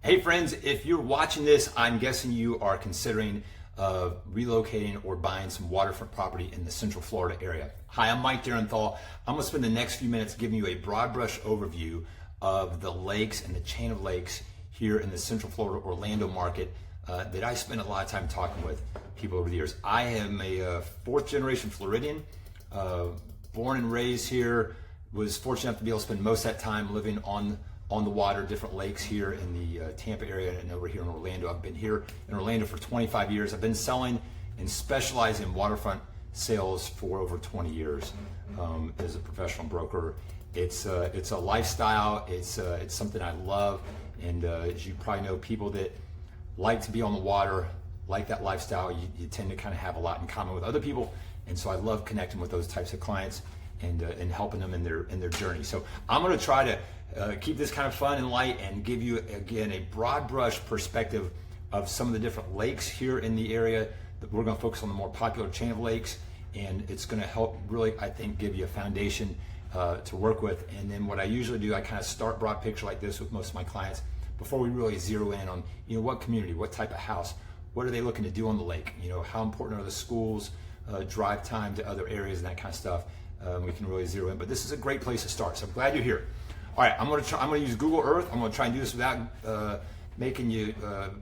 Hey friends, if you're watching this, I'm guessing you are considering relocating or buying some waterfront property in the Central Florida area. Hi, I'm Mike Derenthal. I'm gonna spend the next few minutes giving you a broad brush overview of the lakes and the chain of lakes here in the Central Florida Orlando market that I spend a lot of time talking with people over the years. I am a fourth generation Floridian, born and raised here, was fortunate enough to be able to spend most of that time living on the water, different lakes here in the Tampa area and over here in Orlando. I've been here in Orlando for 25 years. I've been selling and specializing in waterfront sales for over 20 years as a professional broker. It's a lifestyle. It's something I love, and as you probably know, people that like to be on the water, like that lifestyle, you tend to kind of have a lot in common with other people, and so I love connecting with those types of clients and helping them in their journey. So I'm going to try to keep this kind of fun and light and give you, again, a broad brush perspective of some of the different lakes here in the area. We're going to focus on the more popular chain of lakes, and it's going to help really, I think, give you a foundation to work with. And then what I usually do, I kind of start broad picture like this with most of my clients before we really zero in on, what community, what type of house, what are they looking to do on the lake, how important are the schools, drive time to other areas and that kind of stuff. We can really zero in, but this is a great place to start. So I'm glad you're here. All right, I'm going to use Google Earth. I'm going to try and do this without making you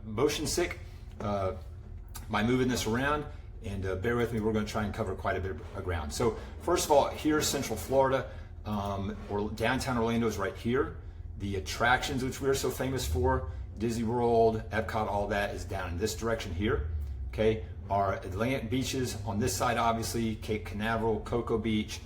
motion sick by moving this around. And bear with me, we're going to try and cover quite a bit of ground. So first of all, here's Central Florida, or downtown Orlando is right here. The attractions, which we're so famous for, Disney World, Epcot, all that is down in this direction here. Okay, our Atlantic beaches on this side, obviously, Cape Canaveral, Cocoa Beach,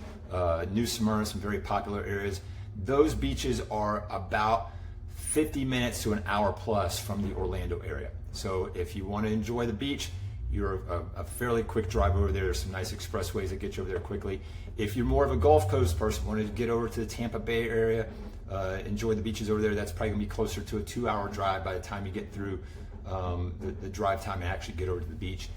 New Smyrna, some very popular areas. Those beaches are about 50 minutes to an hour plus from the Orlando area. So if you want to enjoy the beach, you're a fairly quick drive over there. There's some nice expressways that get you over there quickly. If you're more of a Gulf Coast person, want to get over to the Tampa Bay area, enjoy the beaches over there, that's probably going to be closer to a 2-hour drive by the time you get through the drive time and actually get over to the beach.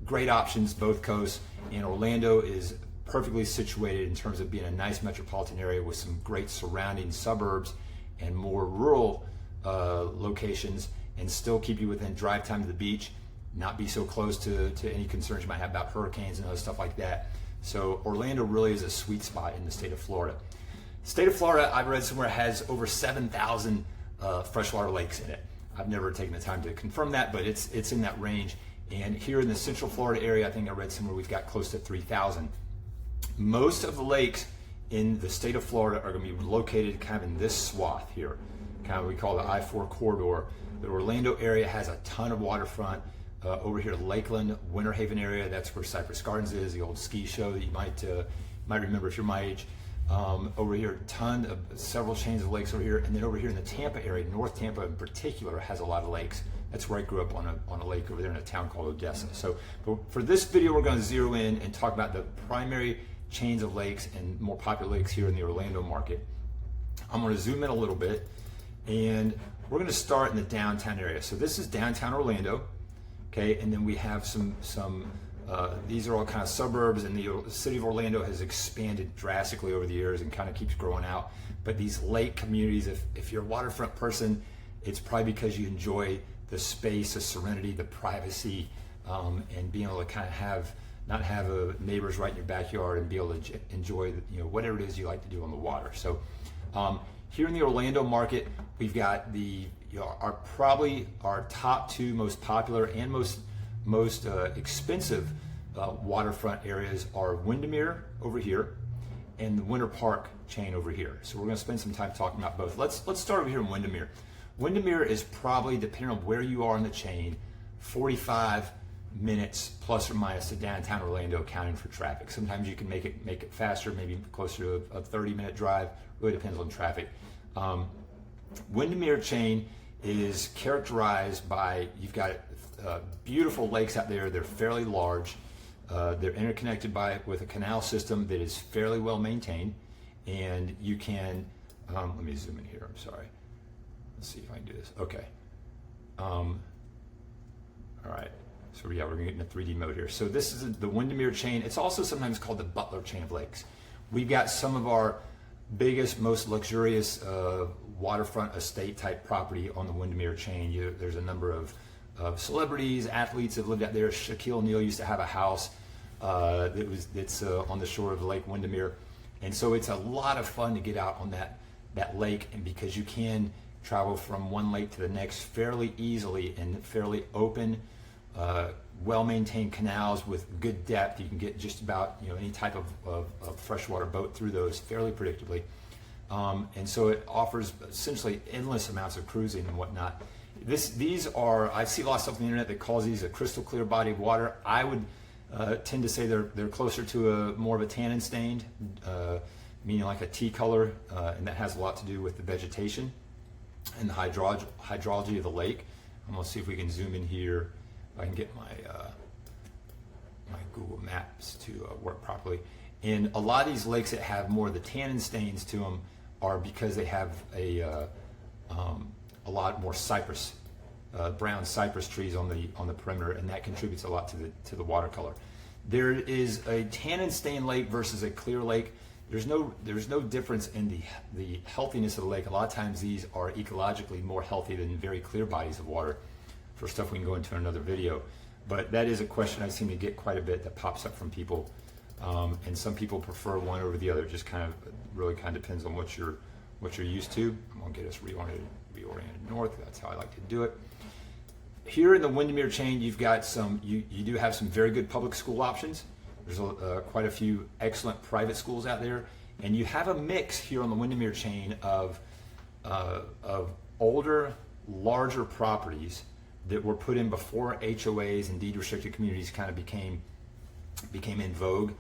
Great options, both coasts, and Orlando is perfectly situated in terms of being a nice metropolitan area with some great surrounding suburbs and more rural locations, and still keep you within drive time to the beach, not be so close to any concerns you might have about hurricanes and other stuff like that. So Orlando really is a sweet spot in the state of Florida. The state of Florida, I've read somewhere, has over 7,000 freshwater lakes in it. I've never taken the time to confirm that, but it's in that range. And here in the Central Florida area, I think I read somewhere we've got close to 3,000. Most of the lakes in the state of Florida are going to be located kind of in this swath here, kind of we call the I-4 corridor. The Orlando area has a ton of waterfront. Over here, Lakeland, Winter Haven area, that's where Cypress Gardens is, the old ski show that you might remember if you're my age. Over here, several chains of lakes over here, and then over here in the Tampa area, North Tampa in particular, has a lot of lakes. That's where I grew up, on a lake over there in a town called Odessa. So for this video, we're going to zero in and talk about the primary chains of lakes and more popular lakes here in the Orlando market. I'm going to zoom in a little bit, and we're going to start in the downtown area. So this is downtown Orlando, okay, and then we have some these are all kind of suburbs, and the city of Orlando has expanded drastically over the years and kind of keeps growing out. But these lake communities, if you're a waterfront person, it's probably because you enjoy the space, the serenity, the privacy, and being able to kind of not have neighbors right in your backyard and be able to enjoy whatever it is you like to do on the water. So here in the Orlando market, we've got our top two most popular and most expensive waterfront areas are Windermere over here and the Winter Park chain over here. So we're going to spend some time talking about both. Let's start over here in Windermere. Windermere is probably, depending on where you are in the chain, 45 minutes plus or minus to downtown Orlando, accounting for traffic. Sometimes you can make it faster, maybe closer to a 30-minute drive. Really depends on traffic. Windermere chain is characterized by, you've got beautiful lakes out there. They're fairly large. They're interconnected with a canal system that is fairly well maintained, and you can let me zoom in here. I'm sorry. Let's see if I can do this. Okay. All right. So yeah, we're gonna get in a 3D mode here. So this is the Windermere chain. It's also sometimes called the Butler chain of lakes. We've got some of our biggest, most luxurious waterfront estate type property on the Windermere chain. There's a number of celebrities, athletes have lived out there. Shaquille O'Neal used to have a house that's on the shore of Lake Windermere, and so it's a lot of fun to get out on that lake, and because you can travel from one lake to the next fairly easily and fairly open, well-maintained canals with good depth. You can get just about any type of freshwater boat through those fairly predictably, and so it offers essentially endless amounts of cruising and whatnot. These are, I see a lot of stuff on the internet that calls these a crystal clear body of water. I would tend to say they're closer to more of a tannin stained, meaning like a tea color, and that has a lot to do with the vegetation and the hydrology of the lake. I'm gonna see if we can zoom in here. If I can get my Google Maps to work properly. And a lot of these lakes that have more of the tannin stains to them are because they have a lot more cypress, brown cypress trees on the perimeter, and that contributes a lot to the watercolor. There is a tannin stained lake versus a clear lake. There's no difference in the healthiness of the lake. A lot of times these are ecologically more healthy than very clear bodies of water, for stuff we can go into in another video. But that is a question I seem to get quite a bit that pops up from people, and some people prefer one over the other. It just really depends on what you're used to. I'm gonna get us reoriented north. That's how I like to do it. Here in the Windermere chain, you've got you do have some very good public school options. There's quite a few excellent private schools out there, and you have a mix here on the Windermere chain of older, larger properties that were put in before HOAs and deed restricted communities kind of became in vogue,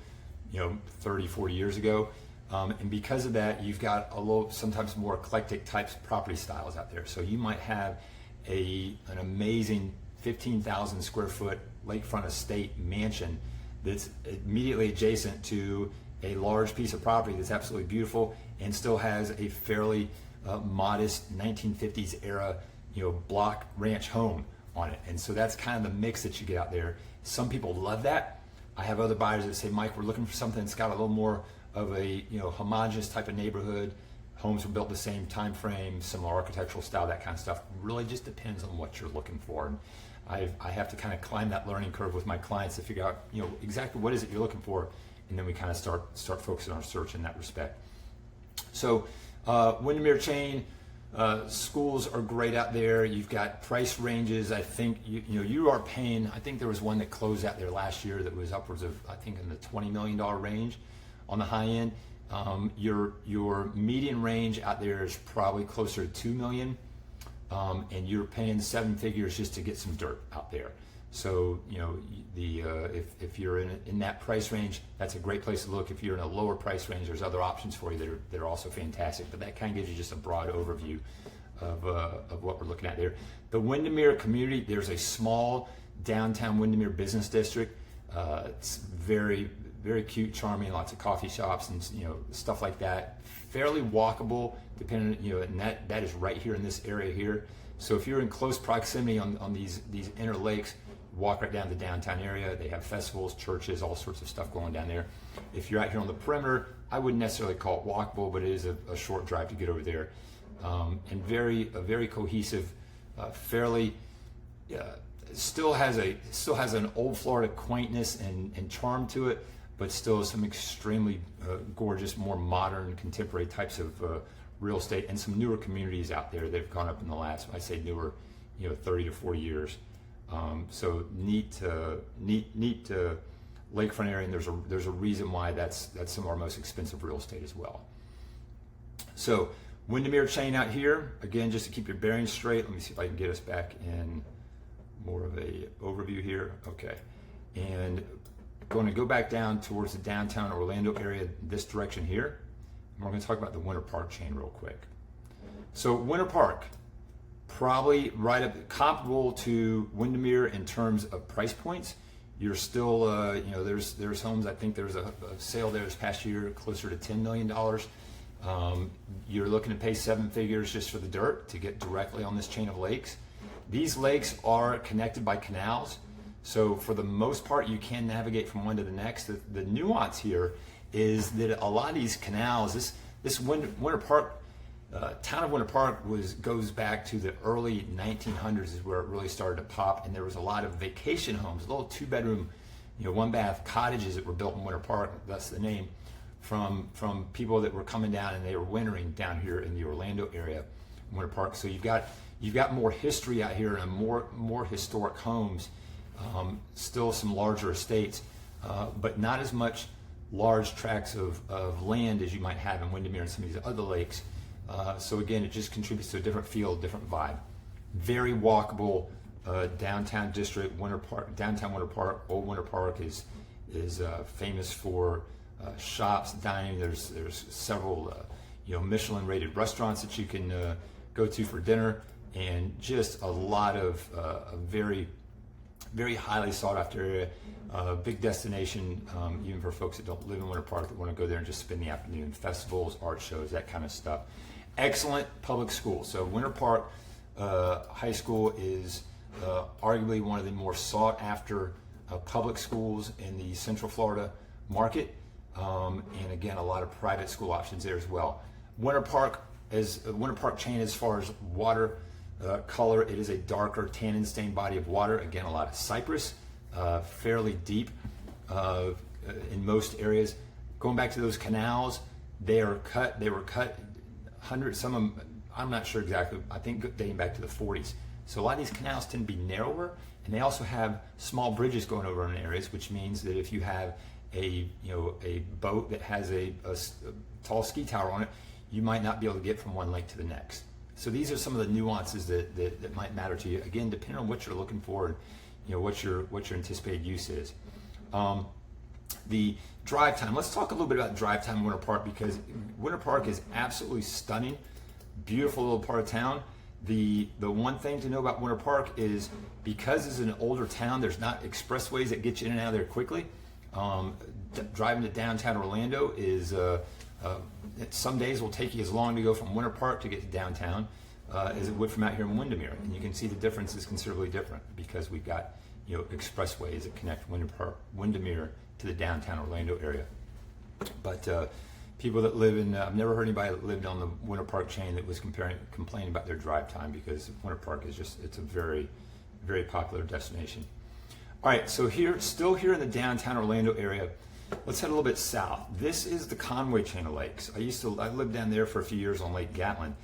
30, 40 years ago. And because of that, you've got sometimes more eclectic types of property styles out there. So you might have an amazing 15,000 square foot lakefront estate mansion that's immediately adjacent to a large piece of property that's absolutely beautiful and still has a fairly modest 1950s era, block ranch home on it. And so that's kind of the mix that you get out there. Some people love that. I have other buyers that say, Mike, we're looking for something that's got a little more of a homogeneous type of neighborhood. Homes were built the same time frame, similar architectural style, that kind of stuff. Really just depends on what you're looking for. And I have to kind of climb that learning curve with my clients to figure out exactly what is it you're looking for, and then we kind of start focusing our search in that respect. So Windermere chain, schools are great out there. You've got price ranges. I think you are paying. I think there was one that closed out there last year that was upwards of, I think, in the $20 million range on the high end. Your median range out there is probably closer to $2 million, and you're paying seven figures just to get some dirt out there. So if you're in that price range, that's a great place to look. If you're in a lower price range, there's other options for you that are also fantastic. But that kind of gives you just a broad overview of what we're looking at there. The Windermere community, there's a small downtown Windermere business district. It's very, very cute, charming, lots of coffee shops and stuff like that. Fairly walkable, depending and that is right here in this area here. So if you're in close proximity on these inner lakes, walk right down the downtown area. They have festivals, churches, all sorts of stuff going down there. If you're out here on the perimeter, I wouldn't necessarily call it walkable, but it is a short drive to get over there. And a very cohesive, fairly still has an old Florida quaintness and charm to it, but still some extremely gorgeous, more modern, contemporary types of real estate, and some newer communities out there that have gone up in the last, I say newer, 30 to 40 years. So neat lakefront area, and there's a reason why that's some of our most expensive real estate as well. So Windermere chain out here, again, just to keep your bearings straight. Let me see if I can get us back in more of a overview here. Okay, and going to go back down towards the downtown Orlando area, this direction here. And we're going to talk about the Winter Park chain real quick. So Winter Park, probably right up comparable to Windermere in terms of price points. You're still, there's homes. I think there was a sale there this past year closer to $10 million. You're looking to pay seven figures just for the dirt to get directly on this chain of lakes. These lakes are connected by canals, so for the most part you can navigate from one to the next. The nuance here is that a lot of these canals, this Winter Park Town of Winter Park goes back to the early 1900s is where it really started to pop, and there was a lot of vacation homes, little 2-bedroom, 1-bath cottages that were built in Winter Park. That's the name, from people that were coming down and they were wintering down here in the Orlando area, Winter Park. So you've got more history out here and more historic homes, still some larger estates, but not as much large tracts of land as you might have in Windermere and some of these other lakes. So again, it just contributes to a different feel, different vibe. Very walkable downtown district. Downtown Winter Park, Old Winter Park is famous for shops, dining. There's several Michelin-rated restaurants that you can go to for dinner, and just a lot of very highly sought after area. Big destination, even for folks that don't live in Winter Park that want to go there and just spend the afternoon. Festivals, art shows, that kind of stuff. Excellent public school. So Winter Park High School is arguably one of the more sought after public schools in the Central Florida market. And again, a lot of private school options there as well. Winter Park chain, as far as water color, it is a darker tannin stained body of water. Again, a lot of cypress, fairly deep in most areas. Going back to those canals, they were cut hundreds, some of them, I'm not sure exactly, I think dating back to the 40s. So a lot of these canals tend to be narrower, and they also have small bridges going over in areas, which means that if you have a boat that has a tall ski tower on it, you might not be able to get from one lake to the next. So these are some of the nuances that might matter to you. Again, depending on what you're looking for, and what your anticipated use is. The drive time. Let's talk a little bit about drive time in Winter Park, because Winter Park is absolutely stunning, beautiful little part of town. The one thing to know about Winter Park is, because it's an older town, there's not expressways that get you in and out of there quickly. Driving to downtown Orlando is some days will take you as long to go from Winter Park to get to downtown as it would from out here in Windermere, and you can see the difference is considerably different because we've got expressways that connect Windermere to the downtown Orlando area. But people that live in, I've never heard anybody that lived on the Winter Park chain that was complaining about their drive time, because Winter Park is it's a very, very popular destination. All right, so still here in the downtown Orlando area, let's head a little bit south. This is the Conway chain of lakes. I lived down there for a few years on Lake Gatlin.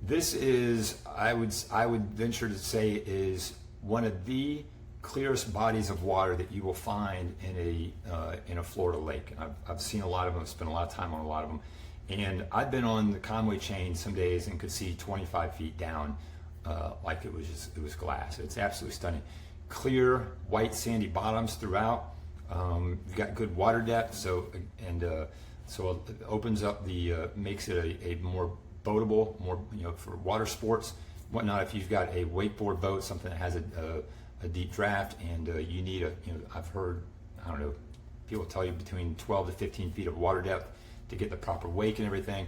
This is, I would venture to say, is one of the clearest bodies of water that you will find in a Florida lake. And I've seen a lot of them. I've spent a lot of time on a lot of them. And I've been on the Conway chain some days and could see 25 feet down, like it was glass. It's absolutely stunning. Clear white sandy bottoms throughout. You've got good water depth, so it opens up makes it a more boatable, more for water sports, whatnot. If you've got a wakeboard boat, something that has a deep draft, and you need I've heard, I don't know, people tell you between 12 to 15 feet of water depth to get the proper wake and everything.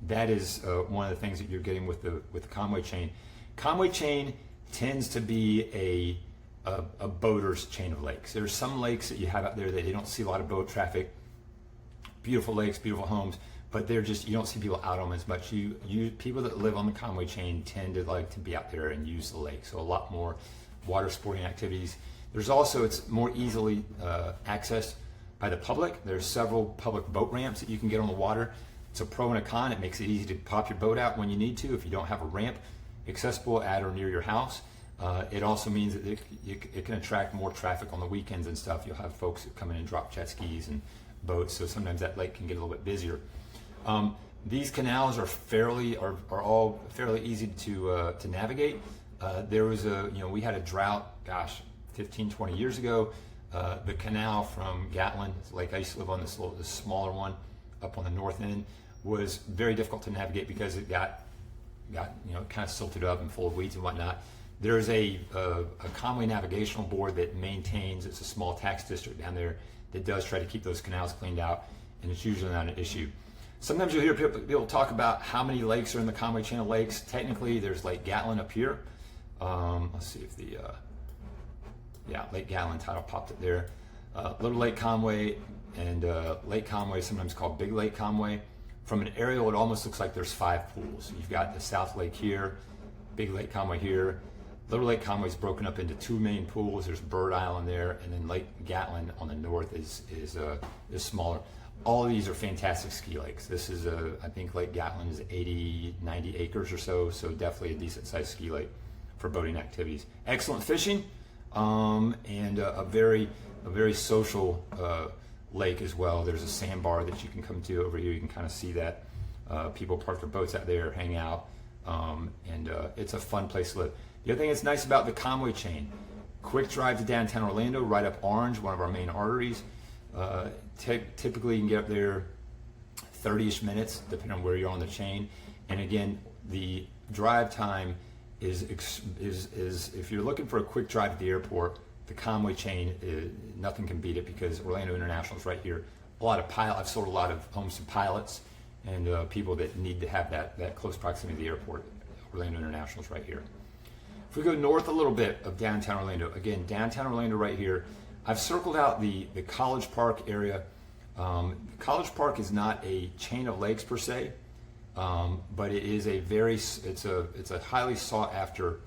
That is one of the things that you're getting with the Conway chain. Conway chain tends to be a boater's chain of lakes. There's some lakes that you have out there that you don't see a lot of boat traffic. Beautiful lakes, beautiful homes, but you don't see people out on them as much. People that live on the Conway chain tend to like to be out there and use the lake. So a lot more water sporting activities. There's also, it's more easily accessed by the public. There's several public boat ramps that you can get on the water. It's a pro and a con. It makes it easy to pop your boat out when you need to if you don't have a ramp accessible at or near your house. It also means that it can attract more traffic on the weekends and stuff. You'll have folks that come in and drop jet skis and boats, so sometimes that lake can get a little bit busier. These canals are all fairly easy to navigate. There was we had a drought, 15, 20 years ago. The canal from Gatlin, like I used to live on this smaller one up on the north end, was very difficult to navigate because it got kind of silted up and full of weeds and whatnot. There's a Conway navigational board that maintains, it's a small tax district down there that does try to keep those canals cleaned out, and it's usually not an issue. Sometimes you'll hear people talk about how many lakes are in the Conway chain of lakes. Technically, there's Lake Gatlin up here. Let's see if Lake Gatlin title popped up there. Little Lake Conway and Lake Conway, sometimes called Big Lake Conway. from an aerial, it almost looks like there's 5 pools. You've got the South Lake here, Big Lake Conway here. Little Lake Conway is broken up into 2 main pools. There's Bird Island there, and then Lake Gatlin on the north is smaller. All of these are fantastic ski lakes. This is I think Lake Gatlin is 80, 90 acres or so definitely a decent sized ski lake for boating activities. Excellent fishing, and a very social lake as well. There's a sandbar that you can come to over here. You can kind of see that. People park their boats out there, hang out, and it's a fun place to live. The other thing that's nice about the Conway chain, quick drive to downtown Orlando, right up Orange, one of our main arteries. Typically you can get up there 30-ish minutes, depending on where you're on the chain. And again, the drive time is if you're looking for a quick drive to the airport, the Conway chain, nothing can beat it, because Orlando International is right here. I've sold a lot of homes to pilots and people that need to have that close proximity to the airport. Orlando International is right here. If we go north a little bit of downtown Orlando, again, downtown Orlando right here, I've circled out the College Park area. College Park is not a chain of lakes per se, but it is it's a highly sought after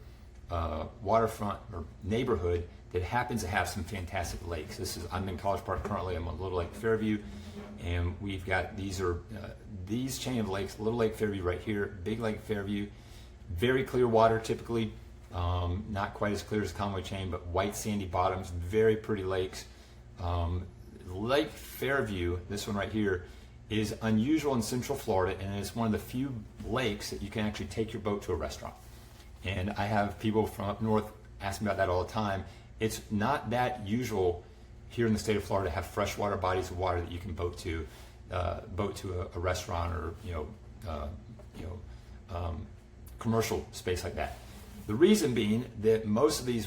waterfront or neighborhood that happens to have some fantastic lakes. I'm in College Park currently. I'm on Little Lake Fairview, and we've got these chain of lakes. Little Lake Fairview right here, Big Lake Fairview, very clear water typically. Not quite as clear as Conway chain, but white sandy bottoms, very pretty lakes. Lake Fairview, this one right here, is unusual in Central Florida, and it's one of the few lakes that you can actually take your boat to a restaurant. And I have people from up north ask me about that all the time. It's not that usual here in the state of Florida to have freshwater bodies of water that you can boat to a restaurant or commercial space like that. The reason being that most of these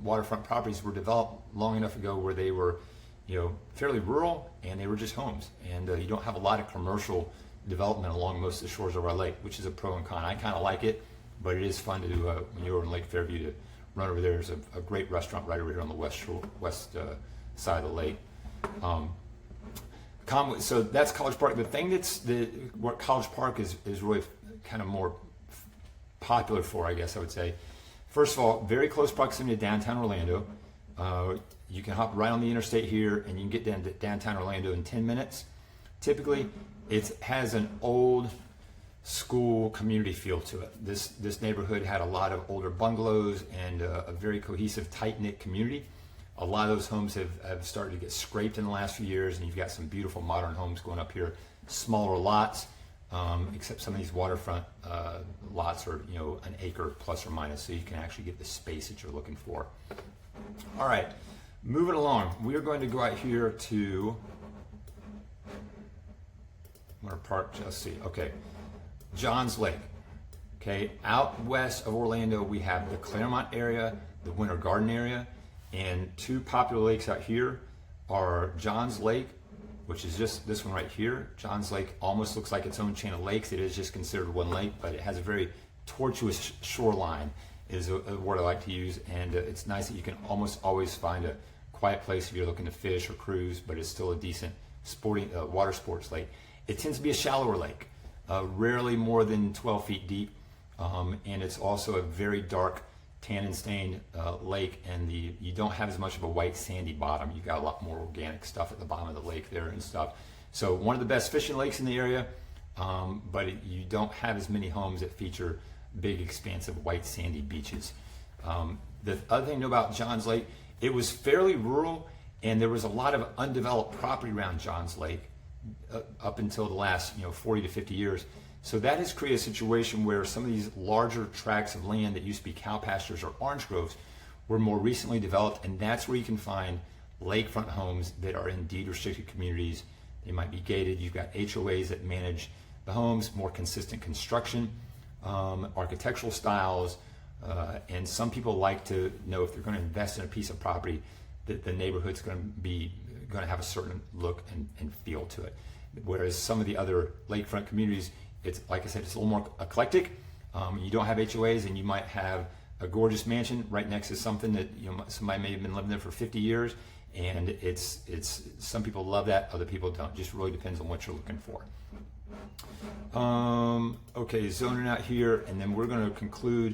waterfront properties were developed long enough ago where they were, fairly rural, and they were just homes. And you don't have a lot of commercial development along most of the shores of our lake, which is a pro and con. I kind of like it, but it is fun to do when you're in Lake Fairview to run over there. There's a great restaurant right over here on the west side of the lake. So that's College Park. The thing what College Park is really kind of more popular for, I guess I would say. First of all, very close proximity to downtown Orlando. You can hop right on the interstate here, and you can get down to downtown Orlando in 10 minutes. Typically, it has an old school community feel to it. This neighborhood had a lot of older bungalows and a very cohesive, tight-knit community. A lot of those homes have started to get scraped in the last few years, and you've got some beautiful modern homes going up here, smaller lots. Except some of these waterfront lots are, an acre plus or minus, so you can actually get the space that you're looking for. All right, moving along, we are going to go out here to, I'm going to park, let's see, okay, Johns Lake. Okay, out west of Orlando, we have the Claremont area, the Winter Garden area, and 2 popular lakes out here are Johns Lake, which is just this one right here. Johns Lake almost looks like its own chain of lakes. It is just considered one lake, but it has a very tortuous shoreline, is a word I like to use. And it's nice that you can almost always find a quiet place if you're looking to fish or cruise, but it's still a decent sporting water sports lake. It tends to be a shallower lake, rarely more than 12 feet deep, and it's also a very dark tannin stained lake, and you don't have as much of a white sandy bottom. You've got a lot more organic stuff at the bottom of the lake there and stuff. So one of the best fishing lakes in the area, but you don't have as many homes that feature big expansive white sandy beaches. The other thing to know about Johns Lake, it was fairly rural, and there was a lot of undeveloped property around Johns Lake up until the last 40 to 50 years. So that has created a situation where some of these larger tracts of land that used to be cow pastures or orange groves were more recently developed, and that's where you can find lakefront homes that are in deed restricted communities. They might be gated. You've got HOAs that manage the homes, more consistent construction, architectural styles, and some people like to know if they're going to invest in a piece of property that the neighborhood's going to have a certain look and feel to it. Whereas some of the other lakefront communities, it's like I said, it's a little more eclectic. You don't have HOAs, and you might have a gorgeous mansion right next to something that somebody may have been living there for 50 years, and it's some people love that, other people don't. Just really depends on what you're looking for. Okay, zoning out here, and then we're going to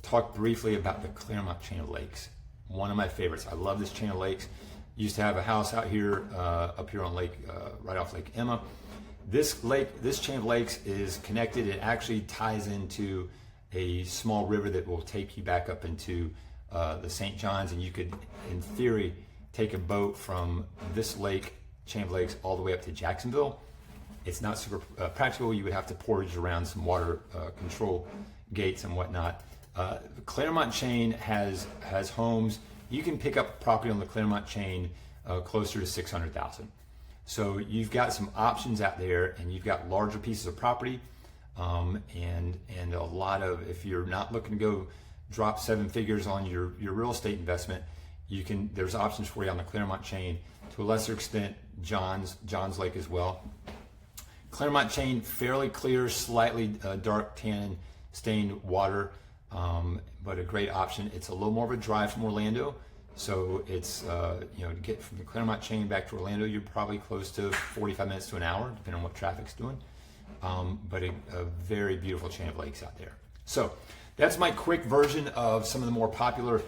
talk briefly about the Claremont chain of lakes. One of my favorites. I love this chain of lakes. Used to have a house out here, up here on right off Lake Emma. This chain of lakes is connected. It actually ties into a small river that will take you back up into the St. John's, and you could, in theory, take a boat from this chain of lakes all the way up to Jacksonville. It's not super practical. You would have to portage around some water control gates and whatnot. The Claremont chain has homes. You can pick up property on the Claremont chain closer to 600,000. So you've got some options out there, and you've got larger pieces of property, and a lot of, if you're not looking to go drop 7 figures on your real estate investment, there's options for you on the Claremont chain. To a lesser extent, John's Lake as well. Claremont chain, fairly clear, slightly dark tannin stained water, but a great option. It's a little more of a drive from Orlando, so it's to get from the Claremont chain back to Orlando, you're probably close to 45 minutes to an hour, depending on what traffic's doing. But a very beautiful chain of lakes out there. So that's my quick version of some of the more popular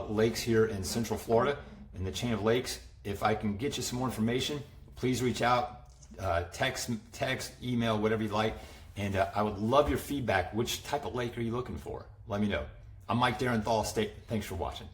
lakes here in Central Florida in the chain of lakes. If I can get you some more information, please reach out. Text, email, whatever you like, and I would love your feedback. Which type of lake are you looking for? Let me know. I'm Mike Derenthal. Thanks for watching.